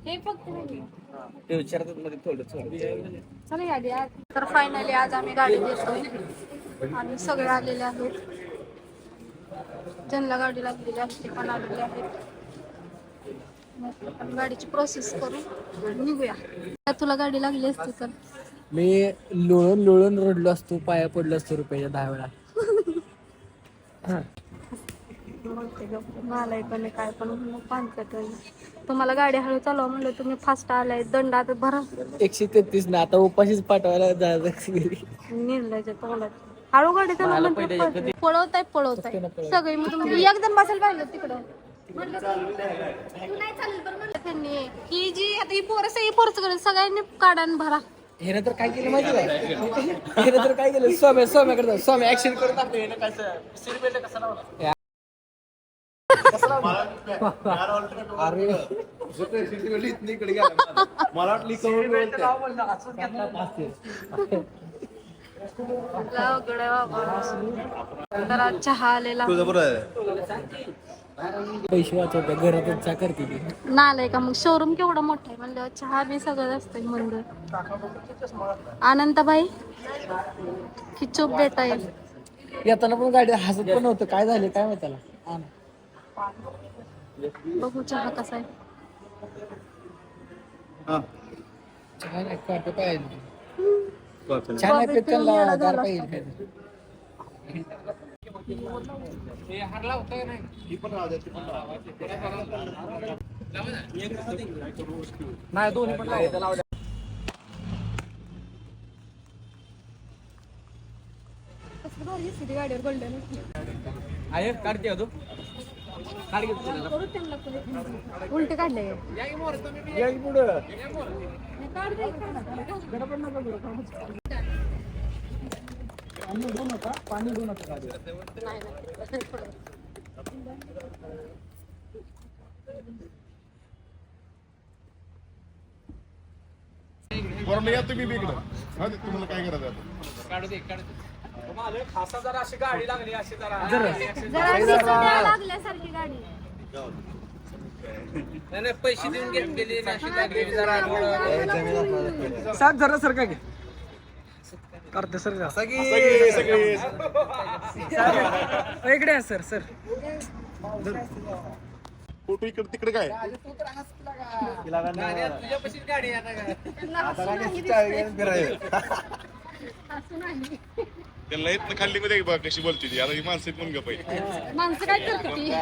हे फक्त ते विचारतात मध्ये थोडं चला गाडी आज. तर फायनली आज आम्ही गाडी घेतोय आणि सगळे आलेले आहेत. ज्यांना गाडी लागलेली आहे ते पण आलेले आहेत. मग आपण गाडीची प्रोसेस करू आणि निघूया. तुला गाडी लागली असती तर मी लोळून रडलो असतो, पाया पडलो असतो रुपयाच्या 10 वेळा. मला पण काय पण पानसट तुम्हाला गाडी हळू चालवा म्हणलं तुम्ही फास्ट आलाय. दंड आता भरा 133 ना आता उपाशीच पाठवायला जायचं घरी. निर्णयाच्या तोंडात हळू गाडी चालवा. पळवताय सगळे मी तुम्ही एकदम बसायला पाहिलं तिकडं. त्यांनी ही जी आता ही पोरं सगळी पोरच सगळ्यांनी काढा आणि भरा. हे तर काय केलं माहिती का? हे तर काय केलं, स्वाम्याकडे स्वामी ऍक्शन करून टाकतो. हे कसं सीट बेल्ट कसं लावला अरे मला वाटली जरा चहा आलेला पैसे वाचवते घरातच चहा करते ती. नालाय का मग शोरूम केवढा मोठा आहे म्हणलं चहा बी सगळं असतंय मंद. आनंदबाई खिचूप बेटा आहे. येताना पण गाडी हसत पण नव्हतं. काय झाले काय माहिती त्याला. बघू चहा कसा आहे. चहा नाही कॉफी पाहिजे. चहा नाही पित त्यांना गार पाहिजे. नाही दोन्ही पण गाडीवर गोल्डन आहे काढते तू उलटे काढले पाणी घेऊ नका. तुम्ही तुम्हाला काय करायचं काढू दे खासा जरा अशी गाडी लागली अशी जरा लागल्यासारखी गाडी नाही पैसे देऊन घेतलेली सात जरा सर काय करते सर इकडे आहे सर फोटो इकडे तिकडे काय तुझ्यापाशीच गाडी त्यांना इथं खाल्ली मध्ये बघ कशी बोलते ती. आता ही माणसं पण गप आहे. माणसं काय करते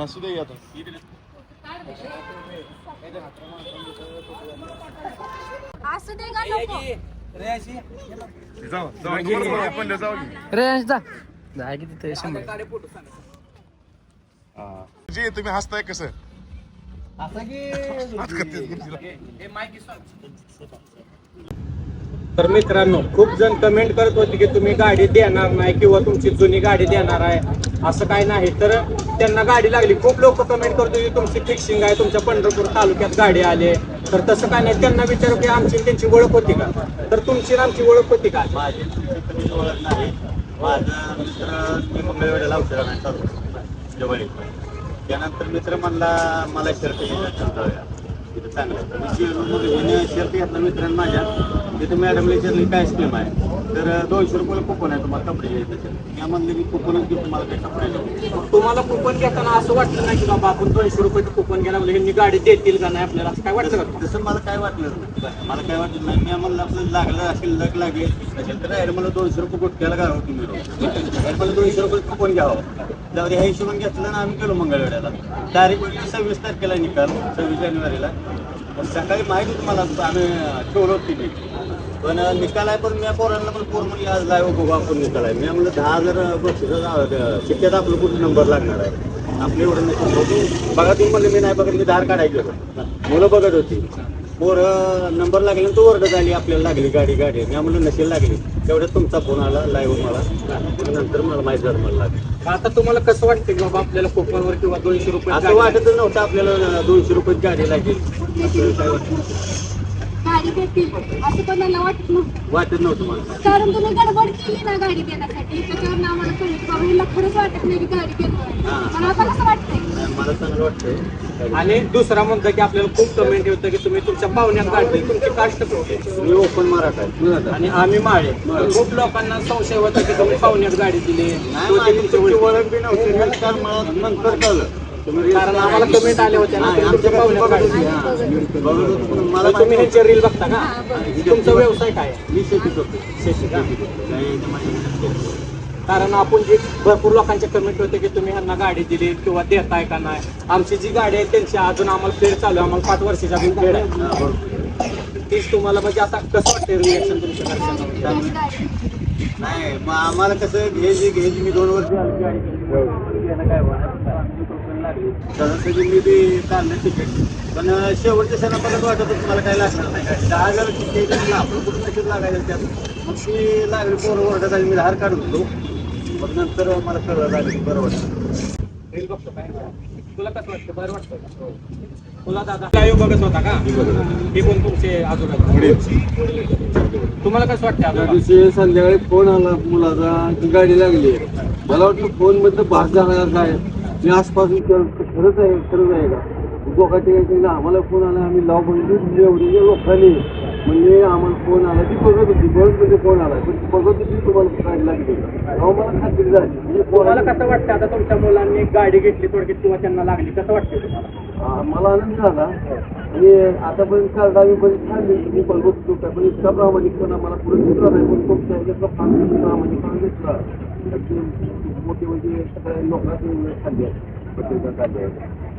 असू दे आता असं ते का नको जाऊ रेंज जा की तिथे 100 जे तुम्ही हसताय कसं तर मित्रांनो खूप जण कमेंट करत होते की तुम्ही गाडी देणार नाही किंवा तुमची जुनी गाडी देणार आहे. असं काय नाही. तर त्यांना गाडी लागली. खूप लोक कमेंट करतो की तुमची फिक्सिंग आहे, तुमच्या पंढरपूर तालुक्यात गाडी आली. तर तसं काय नाही. त्यांना विचारू की आमची त्यांची ओळख होती का. तर तुमची आमची ओळख होती का. माझी ओळख नाही. माझा मित्र मी मंगळवेढ्याला औषधा नाही चालू त्यानंतर मित्र म्हणला मला शर्ट घ्यायला तिथं चांगलं मी शर्ट घेतला मित्रांनो माझ्या तिथे मॅडमला विचारली काय स्कीम आहे. तर 200 रुपये कुपन आहे तुम्हाला कपडे घ्यायचे. मी म्हणले की कुपनच घेऊ तुम्हाला काही कपडे. तुम्हाला कुपन घेताना असं वाटलं नाही की बाबा आपण 200 रुपयाचं कुपन घ्यायला म्हणजे ह्यांनी गाडी देतील का नाही आपल्याला असं काय वाटतं का. तसं मला काय वाटलं नाही. मला काय वाटलं नाही. मी म्हणलं आपलं लागलं असेल लग लागेल असेल तर मला 200 रुपये गुटक्याला घालावं तुम्ही मला 200 रुपये कुपन घ्यावं. जाऊ ह्या हिशोबाने घेतलं ना आम्ही गेलो मंगळवेढ्याला. तारीख 26 तारखेला निकाल 26 जानेवारीला. सकाळी माहिती तुम्हाला आम्ही ठेवलं होती मी पण निकाल आहे. पण मी पोरांना पण पोर म्हणजे आज लाईव्ह बघू आपण निकाल आहे. मी म्हणलं 10,000 बक्षीस शिक्क्यात आपलं कुठे नंबर लागणार आहे आपलं एवढं नाही बघा. तुम्ही म्हणलं मी नाही बघत मी धार काढायचं मुलं बघत होती. पोर नंबर लागल्यानंतर ओरडत आली आपल्याला लागली गाडी मी म्हणलं नसेल लागली. तेवढ्यात तुमचा फोन आला लाईव्ह मला. नंतर मला माहिती झालं मला लागली. आता तुम्हाला कसं वाटतं की बाबा आपल्याला कुपनवर किंवा 200 रुपये असं वाटतच नव्हतं आपल्याला 200 रुपये गाडी लागेल. असं काय वाटतं गाडी गाडी देतील असं कोणाला वाटत नव्हतं. वाटत नव्हतं मला. कारण तुम्ही गडबड केली ना गाडी देण्यासाठी, त्याच्यावर आम्हाला कळलं बाबा हिला खरंच वाटत नाही की गाडी देतोय. पण आता कसं वाटतंय? मला चांगलं वाटतंय. आणि दुसरा मुद्दा की आपल्याला खूप कमेंट होतं की तुम्ही तुमच्या पाहुण्यात काढली, तुमची कास्ट कुठे मी ओपन मराठा आहे. आणि आम्ही माळे. खूप लोकांना संशय होता की तुम्ही पाहुण्यात गाडी दिली, नाही, माझी तुमची ओळख बी नव्हती. कारण मला नंतर कळलं. कारण आम्हाला कमेंट आले होते ना, तुम्ही तुमच्या पाहुण्यात गाडी दिली. मला मग तुम्ही ह्याचे रील बघता का? तुमचा व्यवसाय काय आहे? मी शेती करतो. शेती का? काही माझ्या कारण आपण जे भरपूर लोकांचे कमेंट होते की तुम्ही ह्यांना गाडी दिली किंवा देताय का नाही. आमची जी गाडी आहे त्यांची अजून आम्हाला फेड चालू आहे, आम्हाला 5 वर्षाचा अजून फेड आहे. तीच तुम्हाला म्हणजे आता कसं वाटतं रिएक्शन तुमच्या घरच्यांना? नाही, मग आम्हाला कसं घ्यायची मी 2 वर्ष आली गाडी घेणं काय लागली. सरासरी मी बी काढलं तिकीट. पण शेवटच्या क्षणापर्यंत वाटत होतं मला काय लागणार नाही. 10,000 तिकीट आपलं कुठं तिकीट लागायचं त्यात. मग ती लागली पोरं ओरडत आणि मी धार काढत होतो. मग नंतर मला कळलं लागलं की बरं वाटतं. रील बघतो काय? तुला कसं वाटतं? बरं वाटतं? तुला दादा लाईव्ह बघत होता का? हे कोण तुमचे आजोबा? तुम्हाला कसं वाटतं त्या आजोबा? दिवशी संध्याकाळी फोन आला मुलाचा की गाडी लागली. मला वाटतं फोन मधलं भास झाला काय. मी आसपासून खरंच आहे का दोघांचे आम्हाला फोन आला. आम्ही लाव बघितली एवढी लोकांनी म्हणजे आम्हाला फोन आला. ती बघत होती म्हणजे फोन आला पण बघत होती तुम्हाला गाडी लागली. मला खात्री झाली म्हणजे तुम्हाला कसं वाटतं आता तुमच्या मुलांनी गाडी घेतली थोडक्यात किंवा त्यांना लागली, कसं वाटतं तुम्हाला? मला आनंद झाला. आणि आतापर्यंत कार्ड आम्ही बरेच खाल्ली. मी पण बघतो काय पण इतका प्रामाणिकपणा मला पुढे घेतला नाही. पण तुमच्या ह्याच्यातला प्रामाणिकपणा घेतला. मोठे म्हणजे सगळ्या लोकांचे खाल्ले पत्रिका काढल्या.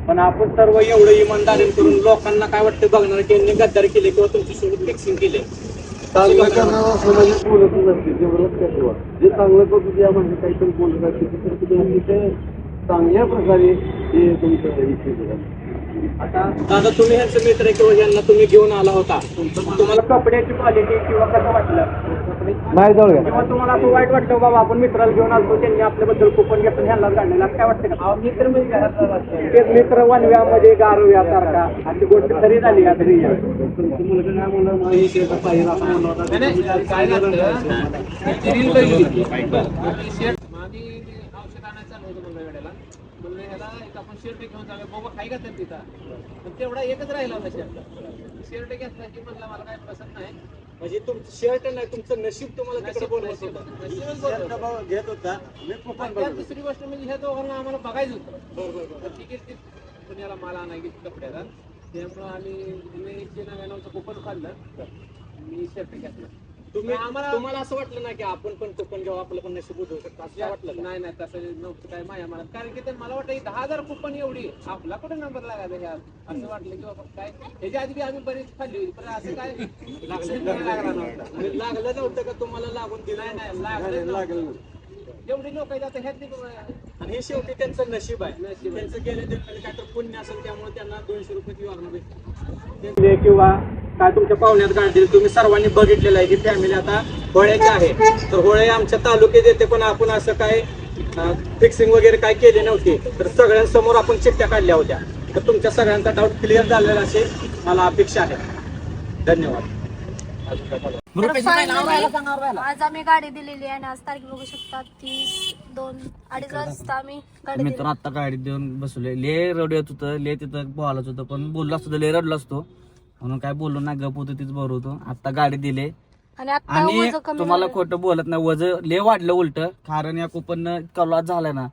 पण आपण सर्व एवढं इमानदारी करून लोकांना काय वाटतं बघणार की यांनी गद्दारी केले किंवा तुमची सोबत फिक्सिंग केले. चांगलं करणारा समाजात बोलत नसते तेवढं लक्षात ठेवा. जे चांगलं करतो त्या म्हणजे काहीतरी बोलत असते तर तुम्ही अतिशय चांगल्या प्रकारे ते तुमचं इच्छित होता. आता दादा तुम्ही ह्यांचं मित्र आहे किंवा यांना तुम्ही घेऊन आला होता, तुम्हाला कपड्याची क्वालिटी किंवा कसं वाटलं नाही जाऊ किंवा तुम्हाला असं वाईट वाटतं बाबा आपण मित्राला घेऊन आलो त्यांनी आपल्याबद्दल कुपन घेतलं ह्यांनाच काढलेला काय वाटतं का? मित्र म्हणजे तेच मित्र वनव्यामध्ये गारव्यासारखा अशी गोष्ट खरी झाली का तरी? औषध आणायचं चालू होतं म्हणलं वेळेला म्हणलं ह्याला एक आपण शर्ट घेऊन जाऊया बाबा काय का तिथं. पण तेवढा एकच राहिला होता शर्ट घेतला की म्हणलं मला काय पसंत नाही. म्हणजे तुमचं शर्ट नाही तुमचं नशीब तुम्हाला तिकडे बोलवत होतं. घेत होता मी कुपन बघत होतो. दुसरी गोष्ट म्हणजे ह्या दोघांना आम्हाला बघायचं होतं. तिकीट पुण्याला मला आणायची कपड्याला त्यामुळं आम्ही 199चं कुपन काढलं मी शर्ट घेतलं. तुम्हाला असं वाटलं ना की आपण पण कुपन घेऊ आपलं पण नशीब उठवू शकतो असं वाटलं? नाही नाही तसं नव्हतं काय माया मला. कारण की मला वाटतं 10,000 कुपन एवढी आपला कुठे नंबर लागायचा ह्या असं वाटलं की बाबा काय ह्याच्या आधी आम्ही बरीच खाल्ली होती पण असं काय लागला नव्हता. लागलं नव्हतं का तुम्हाला लागून दिलं? नाही लागलं एवढी लोक आहेत आता ह्यातली. आणि हे शेवटी त्यांचं नशीब आहे. त्यांचं गेले काय तर पुण्य असेल त्यामुळे त्यांना 200 रुपयाची योजना भेटते किंवा काय तुमच्या पाहुण्यात गाडी तुम्ही सर्वांनी बघितलेलं आहे की फॅमिली आता होळ्याची आहे. तर होळे आमच्या तालुक्यात येते पण आपण असं काय फिक्सिंग वगैरे काय केले नव्हते. तर सगळ्यांसमोर आपण चिठ्ठ्या काढल्या होत्या. तर तुमच्या सगळ्यांचा डाऊट क्लिअर झालेला असेल मला अपेक्षा आहे. धन्यवाद. आज आम्ही गाडी दिलेली आहे आणि आज तारीख बघू शकता 30/2/2 वाजता आम्ही गाडी मित्र आता गाडी देऊन बसलोय. ले रडू येत होतं, ले तिथं बोलायचं होतं पण बोललो असतो ले रडलो असतो म्हणून काय बोललो ना गप होतो तीच बरं होतो. आता गाडी दिले आणि वजन कमी तुम्हाला झालं. खोटं बोलत नाही वजन ले वाढलं उलट. कारण या कुपन इतका लॉस झालाय ना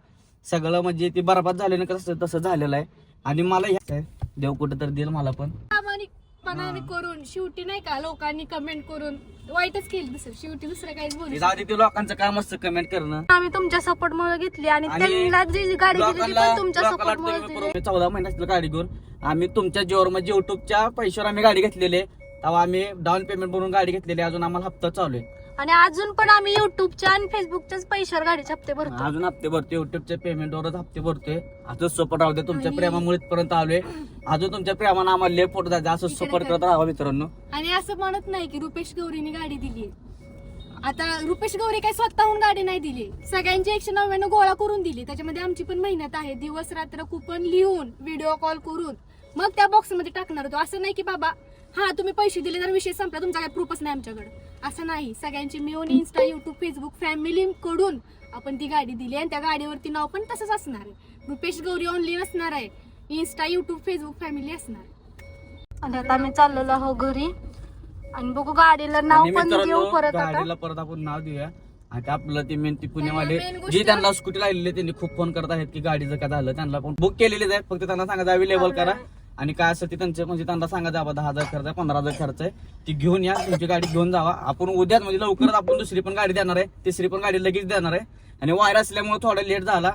सगळं म्हणजे ती बरबाद झाले ना कसं तसं झालेलं आहे. आणि मला ह्या देव कुठं तर देईल मला पण प्रामाणिकपणाने करून शेवटी नाही का लोकांनी कमेंट करून वाईटच केली दुसरं शेवटी दुसरं काहीच बोलू. जाऊ दे ते लोकांचं काम असतं कमेंट करणं. आम्ही तुमच्या सपोर्ट मुळे घेतली आणि त्यांना जी गाडी दिली ती पण तुमच्या सपोर्ट मुळे दिली. 14 महिन्याची गाडी घेऊन आम्ही तुमच्या जोर म्हणजे युट्यूबच्या पैशावर आम्ही गाडी घेतलेली. तेव्हा आम्ही डाऊन पेमेंट भरून गाडी घेतलेली. अजून आम्हाला हप्ता चालू आहे आणि अजून पण आम्ही युट्यूबच्या आणि फेसबुकच्याच पैशावर गाडीचे हप्ते भरतो. अजून हप्ते भरतोय युट्यूबच्या पेमेंटवरच हप्ते भरतोय. असं सपोर्ट राहू दे. तुमच्या प्रेमामुळे इथपर्यंत आलोय. अजून तुमच्या प्रेमानं आम्हाला लय फोटो द्यायचा. असं सपोर्ट करत राहा मित्रांनो. आणि असं म्हणत नाही की रुपेश गौरीने गाडी दिली. आता रुपेश गौरी काही स्वतःहून गाडी नाही दिली. सगळ्यांची 199 गोळा करून दिली. त्याच्यामध्ये आमची पण मेहनत आहे. दिवस रात्र कुपन लिहून व्हिडिओ कॉल करून मग त्या बॉक्स मध्ये टाकणार होतो. असं नाही की बाबा हा तुम्ही पैसे दिले तर विषय संपला, तुमचा काही प्रूफच नाही आमच्याकडे, असं नाही. सगळ्यांची मिळून इंस्टा, युट्यूब, फेसबुक फॅमिली कडून आपण ती गाडी दिली आणि त्या गाडीवरती नाव पण तसंच असणार आहे, रुपेश गौरी ओनली नसणार आहे, इंस्टा, युट्यूब, फेसबुक फॅमिली असणार आहे. आणि आता आम्ही चाललेलो आहोत घरी आणि बघू गाडीला नाव आणि पण मित्रांनो, देऊ परत. आता गाडीला परत आपण नाव देऊया. आणि आपलं ते मेन ती पुण्यावाले main गोष्ट- जे त्यांना स्कूटी लागलेली त्यांनी खूप फोन करत आहेत की गाडीचं काय झालं, त्यांना पण बुक केलेलीच आहे, फक्त त्यांना सांगा अवेलेबल करा आणि काय असं ते त्यांचे म्हणजे त्यांना सांगा बाबा 10,000 खर्च आहे, 15,000 खर्च आहे, ती घेऊन या, तुमची गाडी घेऊन जावा. आपण उद्याच म्हणजे लवकरच आपण दुसरी पण गाडी देणार आहे, तिसरी पण गाडी लगेच देणार आहे. आणि वायर असल्यामुळे थोडा लेट झाला,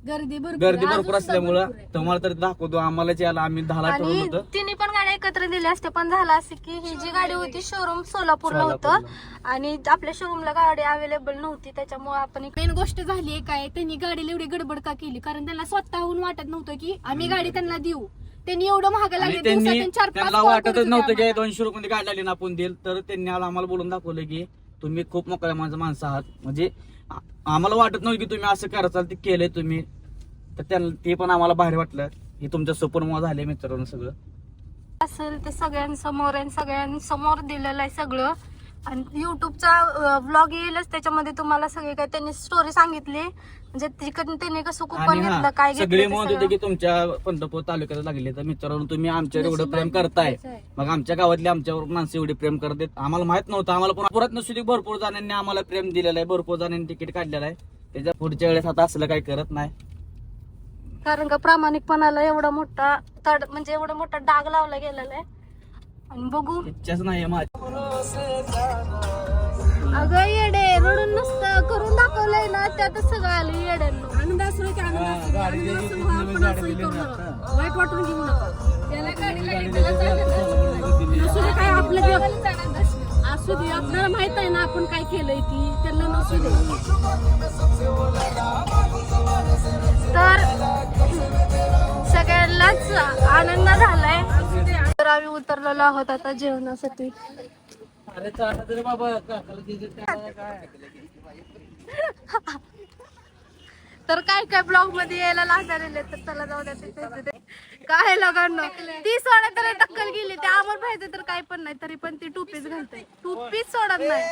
गर्दी गर्दी भरपूर असल्यामुळं तुम्हाला तर दाखवतो, आम्हालाच यायला आम्ही 10ला ठरवलं आणि होतं. तिन्ही पण गाड्या एकत्र दिल्या असते, पण झालं असं की ही जी गाडी होती शोरूम सोलापूरला होतं आणि आपल्या शोरूमला गाडी अवेलेबल नव्हती, त्याच्यामुळे आपण मेन गोष्ट झाली आहे काय, त्यांनी गाडीला एवढी गडबड का केली, कारण त्यांना स्वतःहून वाटत नव्हतं की आम्ही गाडी त्यांना देऊ. त्यांनी एवढं महाग आणि लागले, त्यांनी दिवसातून 4-5 त्यांना call वाटतच करत नव्हतं होते की 200 रुपये गाडी आली ना आपण देईल, तर त्यांनी आज आम्हाला बोलून दाखवलं की तुम्ही खूप मोकळ्या माणसं आहात. म्हणजे आम्हाला वाटत नव्हतं की तुम्ही असं कराल, ते केलंय तुम्ही, तर ते पण आम्हाला भारी वाटलं की तुमच्या सुपरमुळे झाले मित्रांनो सगळं. असेल ते सगळ्यांसमोर आणि सगळ्यांसमोर दिलेलं आहे सगळं. आणि युट्यूबचा व्लॉग येईलच, त्याच्यामध्ये तुम्हाला सगळे काय त्यांनी स्टोरी सांगितली, म्हणजे त्यांनी कसं कुपन आणि घेतलं, काय सगळे घेतलं म्हणत ते होते की तुमच्या पंढरपूर तालुक्यात लागले, तर मित्रांनो तुम्ही आमच्यावर एवढं प्रेम करताय, मग आमच्या गावातली आमच्यावर माणसं एवढे प्रेम करतात, आम्हाला माहित नव्हतं. आम्हाला परत नसुदी भरपूर जणांनी आम्हाला प्रेम दिलेलं आहे, भरपूर जणांनी तिकीट काढलेलं आहे. त्याच्या पुढच्या वेळेस आता असलं काही करत नाही, कारण का प्रामाणिकपणाला एवढा मोठा म्हणजे एवढा मोठा डाग लावला गेलेला आहे. आणि बघू, इच्छाच नाही माझी. अगं येडे रडून नसतं, करून दाखवलंय ना, त्यातच सगळं आलं येड्यांना. आनंद असलो की आनंद असलो, आणि असं व्हा, पण असंही करू नका, वाईट वाटून घेऊ नका. त्याला गाडी लागली, त्याला नसू दे काय आपलं असू दे, आपल्याला माहित आहे ना आपण काय केलंय, ती त्यांना नसू दे. तर सगळ्यांनाच आनंद झालाय. तर आम्ही उतरलेलो आहोत आता जेवणासाठी. तर काय काय ब्लॉग मध्ये यायला लागणार तर चला जाऊ द्या. काय लगांना ती सोडा तर टक्कल गेली, ते आम्हाला पाहिजे तर काय पण नाही, तरी पण ती टोपीच घालते, टोपीच सोडत नाही.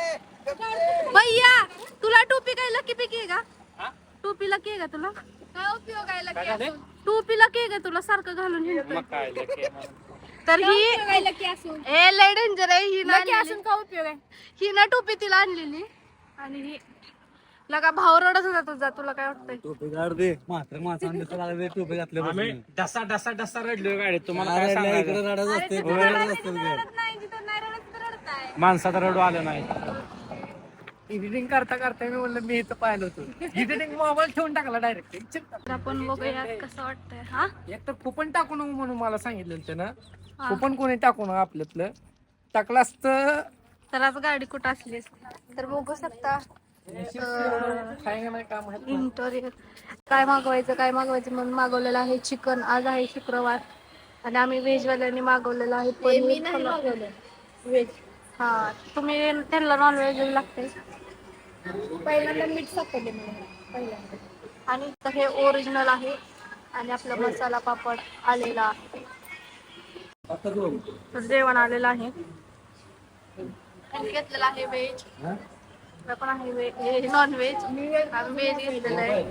भैया तुला टोपी काय लकी पिकी आहे का? टोपी लकी आहे का तुला? काय उपयोग आहे लकी? टोपी लकी आहे का तुला सारखं घालून हिंडतोय? तर ही ए लय डेंजर आहे ही, लकी असून काय उपयोग आहे? ही ना टोपी तिला आणलेली आणि ही लगा भाव रडत होता तुझा, तुला काय वाटतंय? टोपी काढ दे, मात्र माणसाने टोपी घातले, आम्ही डसा डसा डसा रडलोय गाडीत, तुम्हाला काय इकडे सांगायचं? रडत असते, माणसात रडू आलं नाही. एडिटिंग करता करता मी म्हणलं मी इथं पाहिलं होतं, एडिटिंग मोबाईल ठेवून टाकला डायरेक्ट. तर आपण बघूया कसं वाटतंय. हा एक तर कुपन टाकू नको म्हणून मला सांगितलं त्यानं, कुपन कोणी टाकू नका, आपल्यातलं टाकलं असतं तर आज गाडी कुठं असली तर बघू शकता. काय नाही काम आहे. इंटरियर काय मागवायचं म्हणून मागवलेलं आहे चिकन. आज आहे शुक्रवार आणि आम्ही व्हेजवाल्यांनी मागवलेलं आहे पनीर व्हेज. हा तुम्ही त्यांना नॉनव्हेज लागते पहिल्यांदा मीठ सापडले पहिल्यांदा. आणि हे ओरिजिनल आहे आणि आपला मसाला पापड आलेला आहे. तर जेवण आलेलं आहे, घेतलेलं आहे व्हेज, पण आहे हे नॉन व्हेज, आम्ही व्हेज घेतलेलं आहे.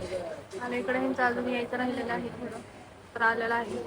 आणि इकडे ह्यांचं अजून यायचं राहिलेलं आहे थोडं, तर आलेलं आहे.